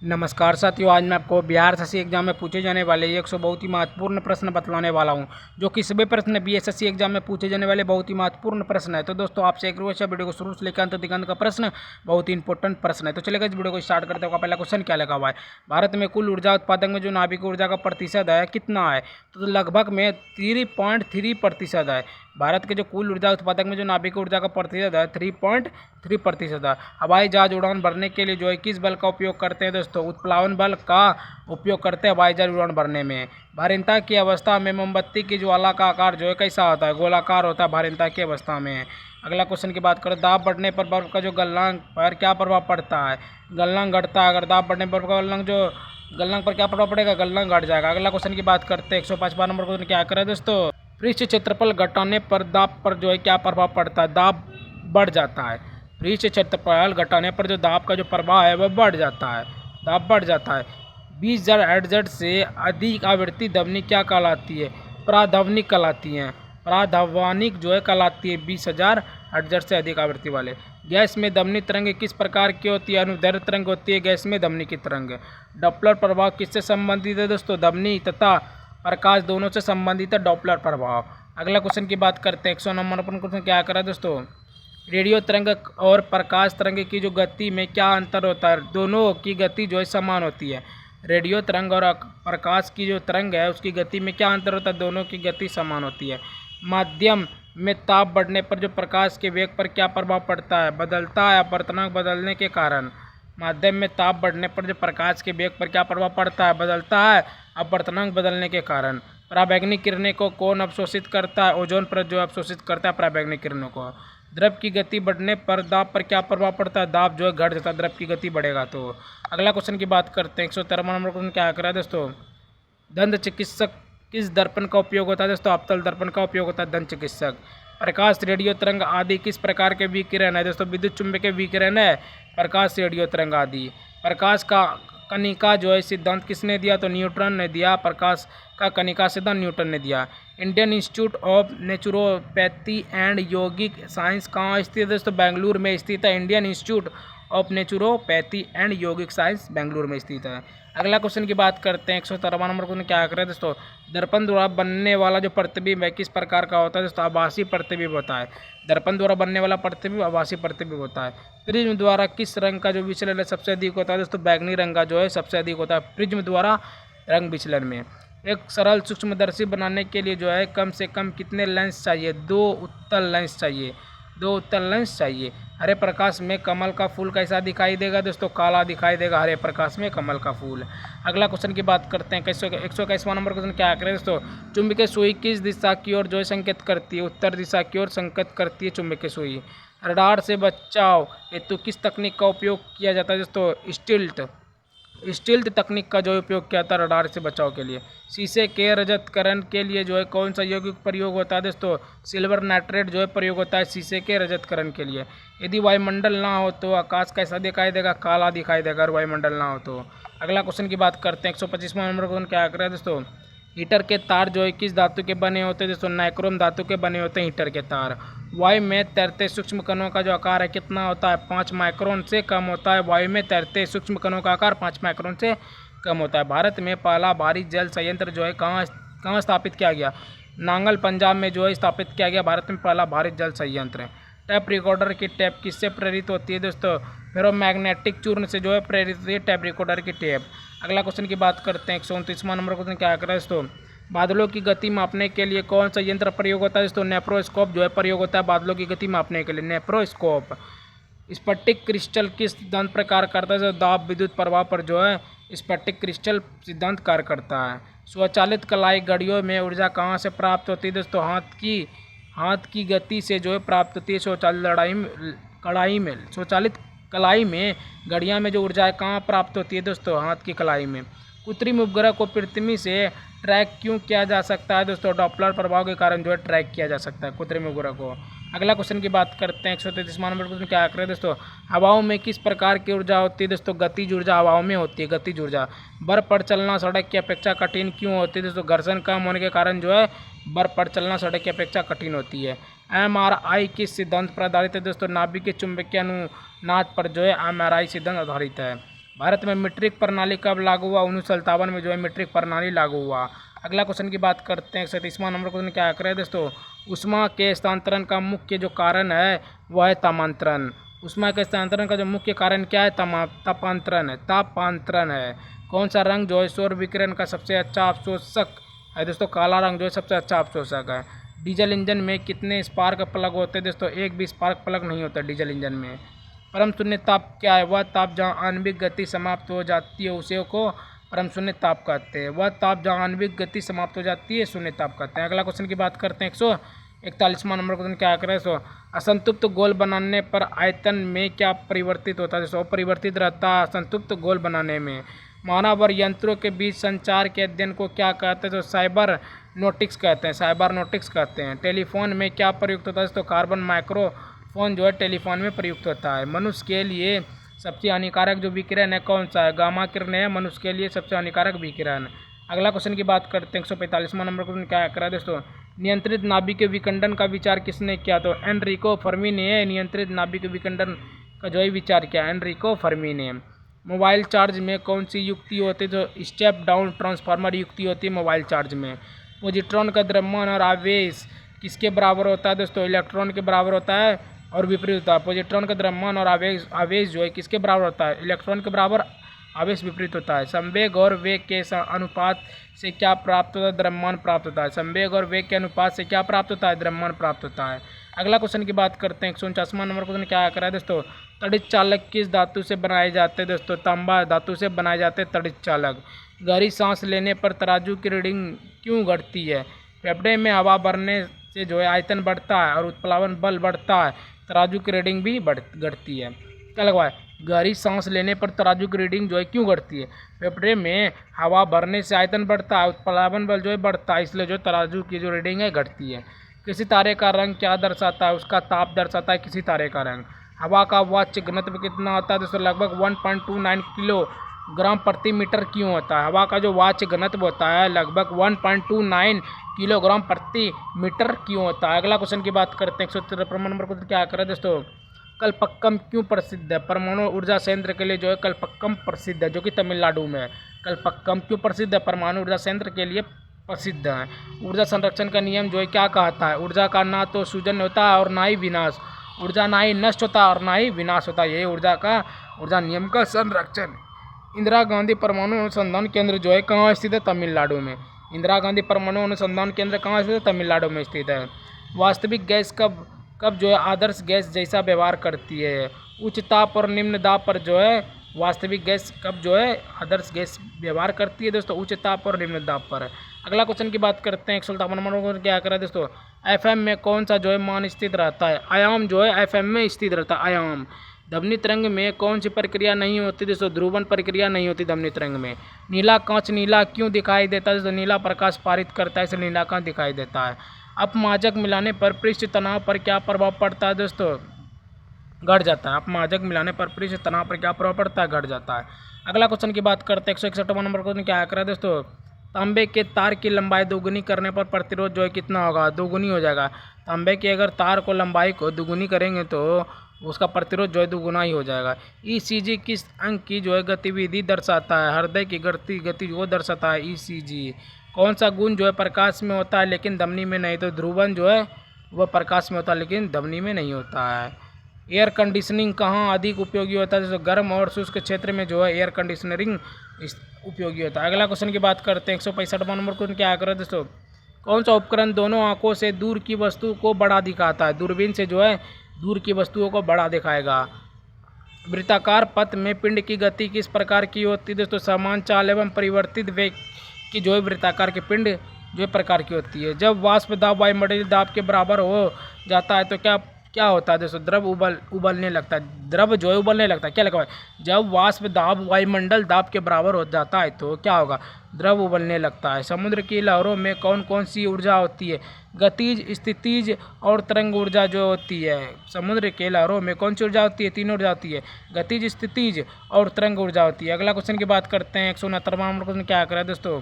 नमस्कार साथियों, आज मैं आपको बिहार एसएससी एग्जाम में पूछे जाने वाले 100 बहुत ही महत्वपूर्ण प्रश्न बतलाने वाला हूं, जो कि सभी प्रश्न बीएसएससी एग्जाम में पूछे जाने वाले बहुत ही महत्वपूर्ण प्रश्न है। तो दोस्तों, आपसे एक रोज वीडियो को शुरू से लेकर अंत तक का प्रश्न बहुत ही इंपॉर्टेंट प्रश्न है। तो चलेगा इस वीडियो को स्टार्ट करते हैं। पहला क्वेश्चन क्या लगा हुआ है, भारत में कुल ऊर्जा उत्पादन में जो नाभिक ऊर्जा का प्रतिशत है कितना है? तो लगभग में 3.3% है। भारत के जो कुल ऊर्जा उत्पादक में जो नाभिक ऊर्जा का प्रतिशत है 3.3% है। हवाई जहाज उड़ान भरने के लिए जो है किस बल का उपयोग करते हैं दोस्तों? उत्प्लावन बल का उपयोग करते हैं हवाई जहाज उड़ान भरने में। भारीनता की अवस्था में मोमबत्ती की ज्वाला का आकार जो है कैसा होता है? गोलाकार होता है भारीनता की अवस्था में। अगला क्वेश्चन की बात करें, दाब बढ़ने पर बर्फ का जो गलनांक पर क्या प्रभाव पड़ता है? गलनांक घटता है। अगर दाब बढ़ने पर गलनांक पर क्या प्रभाव पड़ेगा? गलनांक घट जाएगा। अगला क्वेश्चन की बात करते हैं, 105वां नंबर क्वेश्चन क्या करें दोस्तों? पृष्ठ क्षेत्रफल घटाने पर दाब पर जो है क्या प्रभाव पड़ता है? दाब बढ़ जाता है। पृष्ठ क्षेत्रफल घटाने पर जो दाब का जो प्रभाव है वह बढ़ जाता है, दाब बढ़ जाता है। 20,000 हर्ट्ज से अधिक आवृत्ति ध्वनि क्या कहलाती है? प्राध्वनिक कहलाती है। प्राध्वनिक जो है कहलाती है 20,000 हर्ट्ज से अधिक आवृत्ति वाले। गैस में ध्वनि तरंग किस प्रकार की होती है? अनुदैर्ध्य तरंग होती है गैस में ध्वनि की तरंग। डॉपलर प्रभाव किससे संबंधित है दोस्तों? ध्वनि तथा प्रकाश दोनों से संबंधित है डॉपलर प्रभाव। अगला क्वेश्चन की बात करते हैं, 109 नंबर क्वेश्चन क्या करा दोस्तों? रेडियो तरंग और प्रकाश तरंग की जो गति में क्या अंतर होता है? दोनों की गति जो है समान होती है। रेडियो तरंग और प्रकाश की जो तरंग है उसकी गति में क्या अंतर होता है? दोनों की गति समान होती है। माध्यम में ताप बढ़ने पर जो प्रकाश के वेग पर क्या प्रभाव पड़ता है? बदलता है अपवर्तनांक बदलने के कारण। माध्यम में ताप बढ़ने पर जो प्रकाश के वेग पर क्या प्रभाव पड़ता है? बदलता है अपवर्तनांक बदलने के कारण। पराबैंगनी किरणें को कौन अवशोषित करता है? ओजोन परत जो अवशोषित करता है पराबैंगनी किरणों को। द्रव की गति बढ़ने पर दाब पर क्या प्रभाव पड़ता है? दाब जो है घट जाता है, द्रव की गति बढ़ेगा तो। अगला क्वेश्चन की बात करते हैं, 113वां नंबर क्वेश्चन क्या करा है दोस्तों? दंत चिकित्सक किस दर्पण का उपयोग होता है दोस्तों? अवतल दर्पण का उपयोग होता है दंत चिकित्सक। प्रकाश, रेडियो तरंग आदि किस प्रकार के विकिरण है दोस्तों? विद्युत चुंबकीय विकिरण है प्रकाश, रेडियो तरंग आदि। प्रकाश का कनिका जो है सिद्धांत किसने दिया? तो न्यूटन ने दिया। प्रकाश का कनिका सिद्धांत न्यूटन ने दिया। Indian institute of naturopathy and yogic science कहाँ स्थित है दोस्तों? बेंगलुरु में स्थित है। Indian institute of naturopathy and yogic science Bengaluru में स्थित है। अगला क्वेश्चन की बात करते हैं, 113वां नंबर क्वेश्चन क्या करें दोस्तों? दर्पण द्वारा बनने वाला जो प्रतिबिंब है किस प्रकार का होता है दोस्तों? आभासी प्रतिबिंब होता है। दर्पण द्वारा बनने वाला प्रतिबिंब आभासी प्रतिबिंब होता है। प्रिज्म द्वारा किस रंग का जो विचलन है सबसे अधिक होता है दोस्तों? बैगनी रंग का जो है सबसे अधिक होता है प्रिज्म द्वारा रंग विचलन में। एक सरल सूक्ष्मदर्शी बनाने के लिए जो है कम से कम कितने लेंस चाहिए? 2 उत्तल लेंस चाहिए। 2 उत्तल लेंस चाहिए। हरे प्रकाश में कमल का फूल कैसा दिखाई देगा दोस्तों? काला दिखाई देगा हरे प्रकाश में कमल का फूल। अगला क्वेश्चन की बात करते हैं, 121वां नंबर क्वेश्चन क्या करें दोस्तों? चुंबकीय सुई किस दिशा की ओर जो है संकेत करती है? उत्तर दिशा की ओर संकेत करती है चुंबकीय सुई। रडार से बचाव हेतु किस तकनीक का उपयोग किया जाता है दोस्तों? स्टिल्ट तकनीक का जो उपयोग किया जाता है रडार से बचाव के लिए। शीशे के रजतकरण के लिए जो है कौन सा यौगिक प्रयोग होता है दोस्तों? सिल्वर नाइट्रेट जो है प्रयोग होता है शीशे के रजतकरण के लिए। यदि वायुमंडल ना हो तो आकाश कैसा दिखाई देगा? काला दिखाई देगा अगर वायुमंडल ना हो तो। अगला क्वेश्चन की बात करते हैं, 125वां नंबर क्वेश्चन क्या करें दोस्तों? हीटर के तार जो है किस धातु के बने होते हैं दोस्तों? नाइक्रोम धातु के बने होते हैं हीटर के तार। वायु में तैरते सूक्ष्म कणों का जो आकार है कितना होता है? 5 माइक्रोन से कम होता है। वायु में तैरते सूक्ष्म कणों का आकार 5 माइक्रोन से कम होता है। भारत में पहला भारी जल संयंत्र जो है कहाँ स्थापित किया गया? नांगल पंजाब में जो है स्थापित किया गया भारत में पहला भारी जल संयंत्र। टैप रिकॉर्डर की टैप किससे प्रेरित होती है दोस्तों? फेरोमैग्नेटिक चूर्ण से जो है प्रेरित होती है टैप रिकॉर्डर की टैप। अगला क्वेश्चन की बात करते हैं, 129वां नंबर क्वेश्चन क्या करें दोस्तों? बादलों की गति मापने के लिए कौन सा यंत्र प्रयोग होता है दोस्तों? नेप्रोस्कोप जो है प्रयोग होता है बादलों की गति मापने के लिए, नेप्रोस्कोप। स्फटिक क्रिस्टल किस सिद्धांत पर कार्य करता है? दाब विद्युत प्रभाव पर जो है स्फटिक क्रिस्टल सिद्धांत कार्य करता है। स्वचालित कलाई घड़ियों में ऊर्जा कहाँ से प्राप्त होती है दोस्तों? हाथ की गति से जो है प्राप्त होती है। स्वचालित कलाई में घड़ियाँ में जो ऊर्जा है कहाँ प्राप्त होती है दोस्तों? हाथ की कलाई में। कृत्रिम उपग्रह को पृथ्वी से ट्रैक क्यों किया जा सकता है दोस्तों? डॉपलर प्रभाव के कारण जो है ट्रैक किया जा सकता है कृत्रिम उपग्रह को। अगला क्वेश्चन की बात करते हैं, 133वां नंबर क्वेश्चन क्या करें दोस्तों? हवाओं में किस प्रकार की ऊर्जा होती है दोस्तों? गतिज ऊर्जा हवाओं में होती है, गतिज ऊर्जा। बर्फ पर चलना सड़क की अपेक्षा कठिन क्यों होती है दोस्तों? घर्षण कम होने के कारण जो है बर्फ पर चलना सड़क की अपेक्षा कठिन होती है। MRI किस सिद्धांत पर आधारित है दोस्तों? नाभिक के चुंबकीय अनुनाद पर जो है MRI सिद्धांत आधारित है। भारत में मीट्रिक प्रणाली कब लागू हुआ? 1957 में जो है मीट्रिक प्रणाली लागू हुआ। अगला क्वेश्चन की बात करते हैं। 37वां नंबर क्वेश्चन क्या करें दोस्तों? ऊष्मा के स्थानांतरण का मुख्य जो कारण है वह है तापांतरण। ऊष्मा के स्थानांतरण का जो मुख्य कारण क्या है? तापांतरण है। तापांतरण है। कौन सा रंग जो है सौर विकिरण का सबसे अच्छा अवशोषक है दोस्तों? काला रंग जो है सबसे अच्छा अवशोषक है। डीजल इंजन में कितने स्पार्क प्लग होते हैं दोस्तों? एक भी स्पार्क प्लग नहीं होता डीजल इंजन में। परम शून्य ताप क्या है? वह ताप जहाँ आणविक गति समाप्त हो जाती है उसे को परम शून्य ताप कहते हैं। वह ताप जहाँ आणविक गति समाप्त हो जाती है शून्य ताप कहते हैं। अगला क्वेश्चन की बात करते हैं। 141वां नंबर क्वेश्चन क्या करें? असंतुप्त गोल बनाने पर आयतन में क्या परिवर्तित होता है? परिवर्तित रहता है असंतुप्त गोल बनाने में। मानव और यंत्रों के बीच संचार के अध्ययन को क्या कहते हैं? तो साइबर नोटिक्स कहते हैं। साइबर नोटिक्स कहते हैं। टेलीफोन में क्या प्रयुक्त होता है? तो कार्बन माइक्रोफोन जो है टेलीफोन में प्रयुक्त होता है। मनुष्य के लिए सबसे हानिकारक जो विकिरण है कौन सा है? गामा किरण है मनुष्य के लिए सबसे हानिकारक विकिरण। अगला क्वेश्चन की बात करते हैं। 145वां नंबर क्वेश्चन क्या करा दोस्तों? नियंत्रित नाभिक के विखंडन का विचार किसने किया? तो एनरिको फर्मी ने नियंत्रित नाभिक के विखंडन का जो है विचार किया, एनरिको फर्मी ने। मोबाइल चार्ज में कौन सी युक्ति होती है? तो स्टेप डाउन ट्रांसफार्मर युक्ति होती है मोबाइल चार्ज में। पॉजिट्रॉन का द्रव्यमान और आवेश किसके बराबर होता है दोस्तों? इलेक्ट्रॉन के बराबर होता है और विपरीत होता है। पॉजिट्रॉन का द्रव्यमान और आवेश जो है किसके बराबर होता है? इलेक्ट्रॉन के बराबर, आवेश विपरीत होता है। संवेग और वेग के अनुपात से क्या प्राप्त होता है? द्रव्यमान प्राप्त होता है। संवेग और वेग के अनुपात से क्या प्राप्त होता है? द्रव्यमान प्राप्त होता है। अगला क्वेश्चन की बात करते हैं। 149वां नंबर क्वेश्चन क्या करा है दोस्तों? तड़ित चालक किस धातु से बनाए जाते हैं दोस्तों? तांबा धातु से बनाए जाते हैं तड़ित चालक। गहरी सांस लेने पर तराजू की रीडिंग क्यों घटती है? फेफड़े में हवा भरने से जो है आयतन बढ़ता है और उत्प्लावन बल बढ़ता है, तराजू की रीडिंग भी घटती है। क्या लगवा है? गहरी सांस लेने पर तराजू की रीडिंग जो है क्यों घटती है? फेफड़े में हवा भरने से आयतन बढ़ता है, उत्प्लावन बल जो है बढ़ता है, इसलिए जो तराजू की जो रीडिंग है घटती है। किसी तारे का रंग क्या दर्शाता है? उसका ताप दर्शाता है किसी तारे का रंग। हवा का वाच्य घनत्व कितना होता है दोस्तों? लगभग 1.29 किलोग्राम प्रति मीटर क्यों होता है? हवा का जो वाच्य घनत्व होता है लगभग 1.29 किलोग्राम प्रति मीटर क्यों होता है? अगला क्वेश्चन की बात करते हैं। 153 नंबर क्वेश्चन क्या करें दोस्तों? कलपक्कम क्यों प्रसिद्ध है? परमाणु ऊर्जा संयंत्र के लिए जो है कलपक्कम प्रसिद्ध है, जो कि तमिलनाडु में है। कलपक्कम क्यों प्रसिद्ध है? परमाणु ऊर्जा संयंत्र के लिए प्रसिद्ध है। ऊर्जा संरक्षण का नियम जो है क्या कहता है? ऊर्जा का ना तो सृजन होता है और ना ही विनाश। ऊर्जा ना ही नष्ट होता है और ना ही विनाश होता है। यही ऊर्जा नियम का संरक्षण। इंदिरा गांधी परमाणु अनुसंधान केंद्र जो है कहाँ स्थित है? तमिलनाडु में। इंदिरा गांधी परमाणु अनुसंधान केंद्र कहाँ स्थित है? तमिलनाडु में स्थित है। वास्तविक गैस कब जो है आदर्श गैस जैसा व्यवहार करती है? उच्च ताप और निम्न दाब पर जो है वास्तविक गैस कब जो है आदर्श गैस व्यवहार करती है दोस्तों? उच्च ताप और निम्न दाब पर। अगला क्वेश्चन की बात करते हैं। 157 नंबर को क्या करें दोस्तों? एफएम में कौन सा जो है मान स्थित रहता है? आयाम जो है एफएम में स्थित रहता है, आयाम। ध्वनि तरंग में कौन सी प्रक्रिया नहीं होती दोस्तों? ध्रुवण प्रक्रिया नहीं होती ध्वनि तरंग में। नीला कांच नीला क्यों दिखाई देता है दोस्तों? नीला प्रकाश पारित करता है, इसलिए नीला कांच दिखाई देता है। अपमाजक मिलाने पर पृष्ठ तनाव पर क्या प्रभाव पड़ता है दोस्तों? घट जाता है। अपमाजक मिलाने पर पृष्ठ तनाव पर क्या प्रभाव पड़ता है? घट जाता है। अगला क्वेश्चन की बात करते हैं। 161वां नंबर क्वेश्चन क्या करें दोस्तों? तांबे के तार की लंबाई दोगुनी करने पर प्रतिरोध जो है कितना होगा? दोगुनी हो जाएगा। तांबे के अगर तार को लंबाई को दोगुनी करेंगे तो उसका प्रतिरोध जो है दोगुना ही हो जाएगा। ईसीजी किस अंग की जो है गतिविधि दर्शाता है? हृदय की गति वो दर्शाता है ईसीजी। कौन सा गुण जो है प्रकाश में होता है लेकिन धमनी में नहीं? तो ध्रुवन जो है वह प्रकाश में होता है लेकिन धमनी में नहीं होता है। एयर कंडीशनिंग कहाँ अधिक उपयोगी होता है? जैसे गर्म और शुष्क क्षेत्र में जो है एयर कंडीशनरिंग उपयोगी होता है। अगला क्वेश्चन की बात करते हैं। 165वां नंबर क्वेश्चन क्या करें दोस्तों? कौन सा उपकरण दोनों आंखों से दूर की वस्तु को बड़ा दिखाता है? दूरबीन से जो है दूर की वस्तुओं को बड़ा दिखाएगा। वृत्ताकार पथ में पिंड की गति किस प्रकार की होती है दोस्तों? समान चाल एवं परिवर्तित वेग की जो है वृत्ताकार के पिंड जो है प्रकार की होती है। जब वाष्प दाब वायुमंडलीय दाब के बराबर हो जाता है तो क्या होता है दोस्तों? द्रव उबलने लगता है। द्रव जो है उबलने लगता है। क्या लगा है? जब वाष्प दाब वायुमंडल दाब के बराबर हो जाता है तो क्या होगा? द्रव उबलने लगता है। समुद्र की लहरों में कौन कौन सी ऊर्जा होती है? गतिज, स्थितिज और तरंग ऊर्जा जो होती है। समुद्र के लहरों में कौन सी ऊर्जा होती है? तीन ऊर्जा होती है, गतिज, स्थितिज और तरंग ऊर्जा होती है। अगला क्वेश्चन की बात करते हैं। 169वां नंबर क्वेश्चन क्या करें दोस्तों?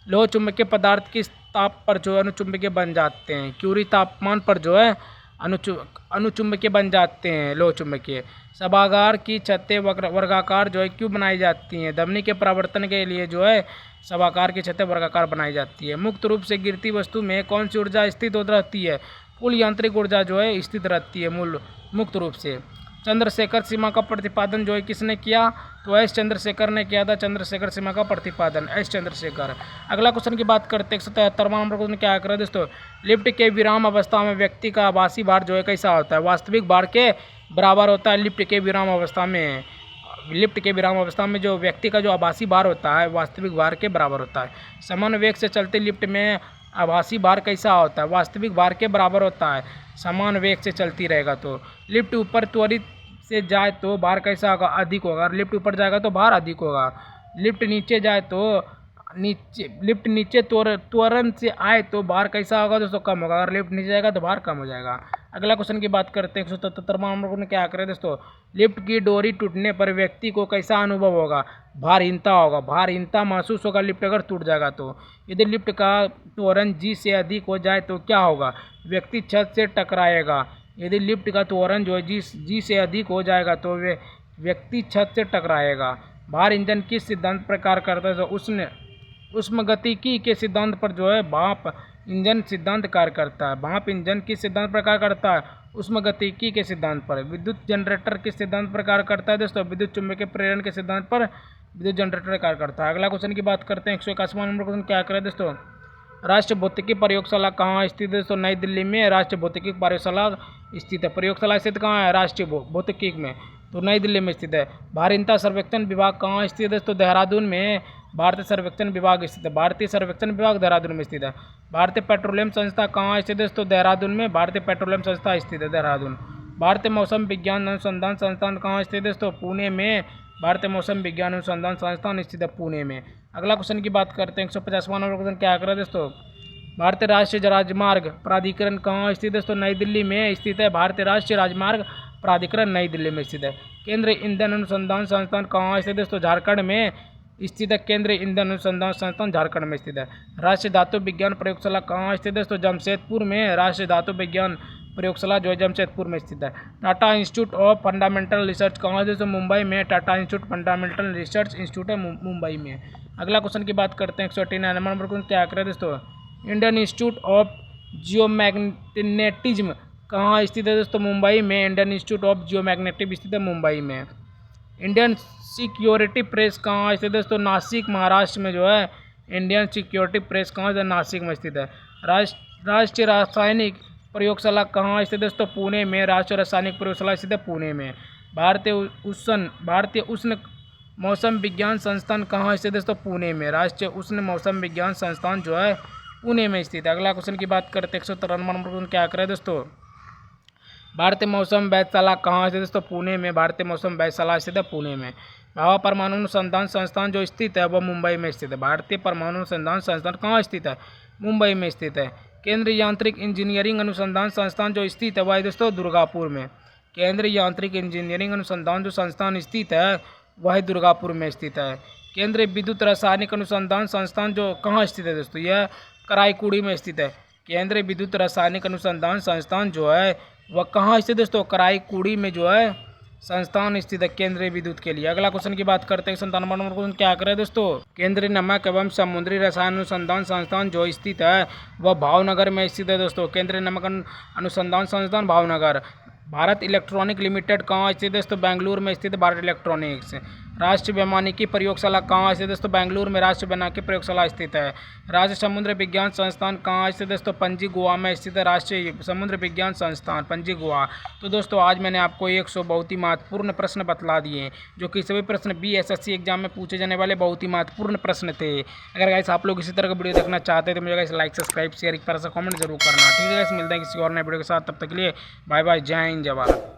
लोह चुंबकीय पदार्थ किस ताप पर जो है अनुचुंबकीय बन जाते हैं? क्यूरी तापमान पर जो है अनुचुंबकीय बन जाते हैं, लोह चुंबकीय। सभागार की छतें वर्गाकार जो है क्यों बनाई जाती हैं? ध्वनि के परावर्तन के लिए जो है सभागार की छतें वर्गाकार बनाई जाती है। मुक्त रूप से गिरती वस्तु में कौन सी ऊर्जा स्थित रहती है? कुल यांत्रिक ऊर्जा जो है स्थित रहती है मुक्त रूप से। चंद्रशेखर सीमा का प्रतिपादन जो है किसने किया? तो एस चंद्रशेखर ने किया था चंद्रशेखर सीमा का प्रतिपादन, एस चंद्रशेखर। अगला क्वेश्चन की बात करते हैं 173वां नंबर क्वेश्चन क्या कर दोस्तों? लिफ्ट के विराम अवस्था में व्यक्ति का आभासी भार जो है कैसा होता है? वास्तविक भार के बराबर होता है लिफ्ट के विराम अवस्था में। लिफ्ट के विराम अवस्था में जो व्यक्ति का जो आभासी भार होता है वास्तविक भार के बराबर होता है। समान वेग से चलते लिफ्ट में आभासी भार कैसा होता है? वास्तविक भार के बराबर होता है, समान वेग से चलती रहेगा तो। लिफ्ट ऊपर त्वरित से जाए तो भार कैसा होगा? अधिक होगा। लिफ्ट ऊपर जाएगा तो भार अधिक होगा। लिफ्ट नीचे जाए तो लिफ्ट नीचे त्वरण से आए तो भार कैसा होगा दोस्तों? कम होगा। अगर लिफ्ट नीचे जाएगा तो भार कम हो जाएगा। अगला क्वेश्चन की बात करते हैं 177वां नंबर को क्या करें दोस्तों? लिफ्ट की डोरी टूटने पर व्यक्ति को कैसा अनुभव होगा? भारहीनता होगा। भारहीनता महसूस होगा लिफ्ट अगर टूट जाएगा तो। यदि लिफ्ट का त्वरण जी से अधिक हो जाए तो क्या होगा? व्यक्ति छत से टकराएगा। यदि लिफ्ट का त्वरण जो है जी से अधिक हो जाएगा तो वे व्यक्ति छत से टकराएगा। भार इंजन किस सिद्धांत पर कार्य करता है? तो उष्मागतिकी के सिद्धांत पर जो है भाप इंजन सिद्धांत कार्य करता है। भाप इंजन किस सिद्धांत पर कार्य करता है? उष्मागतिकी के सिद्धांत पर। विद्युत जनरेटर किस सिद्धांत पर कार्य करता है दोस्तों? विद्युत चुंबकीय प्रेरण के सिद्धांत पर विद्युत जनरेटर कार्य करता है। अगला क्वेश्चन की बात करते हैं 181वां नंबर क्वेश्चन क्या करें दोस्तों? राष्ट्रीय भौतिकी प्रयोगशाला कहाँ स्थित है दोस्तों? नई दिल्ली में राष्ट्रीय भौतिकी प्रयोगशाला स्थित है। प्रयोगशाला स्थित कहाँ है? राष्ट्रीय भौतिकी में, तो नई दिल्ली में स्थित है। भारतीय सर्वेक्षण विभाग कहाँ स्थित है दोस्तों? देहरादून में भारतीय सर्वेक्षण विभाग स्थित है। भारतीय सर्वेक्षण विभाग देहरादून में स्थित है। भारतीय पेट्रोलियम संस्था कहाँ स्थित है दोस्तों? देहरादून में भारतीय पेट्रोलियम संस्था स्थित है, देहरादून। भारतीय मौसम विज्ञान अनुसंधान संस्थान कहाँ स्थित है दोस्तों? पुणे में भारतीय मौसम विज्ञान अनुसंधान संस्थान स्थित है, पुणे में। अगला क्वेश्चन की बात करते हैं 150वां नंबर क्वेश्चन क्या करें दोस्तों? भारतीय राष्ट्रीय राजमार्ग प्राधिकरण कहाँ स्थित है दोस्तों? नई दिल्ली में स्थित है। भारतीय राष्ट्रीय राजमार्ग प्राधिकरण नई दिल्ली में स्थित है। केंद्रीय ईंधन अनुसंधान संस्थान कहाँ स्थित है दोस्तों? झारखंड में स्थित है। केंद्रीय ईंधन अनुसंधान संस्थान झारखंड में स्थित है। राष्ट्रीय धातु विज्ञान प्रयोगशाला कहाँ स्थित है दोस्तों? जमशेदपुर में राष्ट्रीय धातु विज्ञान प्रयोगशाला जो है जमशेदपुर में स्थित है। Tata institute of fundamental research कहाँ है दोस्तों? मुंबई में Tata institute fundamental research institute है मुंबई में। अगला क्वेश्चन की बात करते हैं 189 नंबर क्वेश्चन क्या करें दोस्तों? इंडियन इंस्टीट्यूट ऑफ जियोमैग्नेटिज्म कहाँ स्थित है दोस्तों? मुंबई में। इंडियन इंस्टीट्यूट ऑफ जियोमैग्नेटिज्म स्थित है मुंबई में। इंडियन सिक्योरिटी प्रेस कहाँ स्थित है दोस्तों? नासिक महाराष्ट्र में जो है इंडियन सिक्योरिटी प्रेस कहाँ से? नासिक में स्थित है। राष्ट्रीय रासायनिक प्रयोगशाला कहाँ स्थित है दोस्तों? पुणे में। राष्ट्रीय रासायनिक प्रयोगशाला स्थित है पुणे में। भारतीय उष्ण मौसम विज्ञान संस्थान कहाँ स्थित है दोस्तों? पुणे में। राष्ट्रीय उष्ण मौसम विज्ञान संस्थान जो है पुणे में स्थित है। अगला क्वेश्चन की बात करते हैं 193 नंबर क्वेश्चन क्या करें दोस्तों? भारतीय मौसम वेधशाला कहाँ स्थित है दोस्तों? पुणे में। भारतीय मौसम वेधशाला स्थित है पुणे में। भाभा परमाणु अनुसंधान संस्थान जो स्थित है वह मुंबई में स्थित है। भारतीय परमाणु अनुसंधान संस्थान कहाँ स्थित है? मुंबई में स्थित है। केंद्रीय यांत्रिक इंजीनियरिंग अनुसंधान संस्थान जो स्थित है वह दोस्तों दुर्गापुर में। केंद्रीय यांत्रिक इंजीनियरिंग अनुसंधान जो संस्थान स्थित है वह दुर्गापुर में स्थित है। केंद्रीय विद्युत रासायनिक अनुसंधान संस्थान जो कहाँ स्थित है दोस्तों? यह कराईकुड़ी में स्थित है। केंद्रीय विद्युत रासायनिक अनुसंधान संस्थान जो है वह कहाँ स्थित है दोस्तों? कराईकुड़ी में जो है संस्थान स्थित है केंद्रीय विद्युत के लिए। अगला क्वेश्चन की बात करते हैं 97 नंबर क्वेश्चन क्या करें दोस्तों? केंद्रीय नमक एवं समुद्री रसायन अनुसंधान संस्थान जो स्थित है वह भावनगर में स्थित है दोस्तों। केंद्रीय नमक अनुसंधान संस्थान भावनगर। भारत इलेक्ट्रॉनिक लिमिटेड कहाँ स्थित है दोस्तों? बेंगलुरु में स्थित भारत इलेक्ट्रॉनिक्स। राष्ट्रीय वैमानिकी प्रयोगशाला कहाँ स्थित है दोस्तों? बेंगलुरु में राष्ट्रीय वैमानिकी प्रयोगशाला स्थित है। राष्ट्रीय समुद्र विज्ञान संस्थान कहाँ स्थित है दोस्तों? पणजी गोवा में स्थित है राष्ट्रीय समुद्र विज्ञान संस्थान, पणजी गोवा। तो दोस्तों आज मैंने आपको 100 बहुत ही महत्वपूर्ण प्रश्न बतला दिए जो कि सभी प्रश्न BSSC एग्जाम में पूछे जाने वाले बहुत ही महत्वपूर्ण प्रश्न थे। अगर गाइस आप लोग इसी तरह का वीडियो देखना चाहते हैं तो मुझे गाइस लाइक सब्सक्राइब शेयर एक तरह से कमेंट जरूर करना। ठीक है गाइस, मिलते हैं किसी और नए वीडियो के साथ, तब तक के लिए बाय बाय, जय हिंद जय भारत।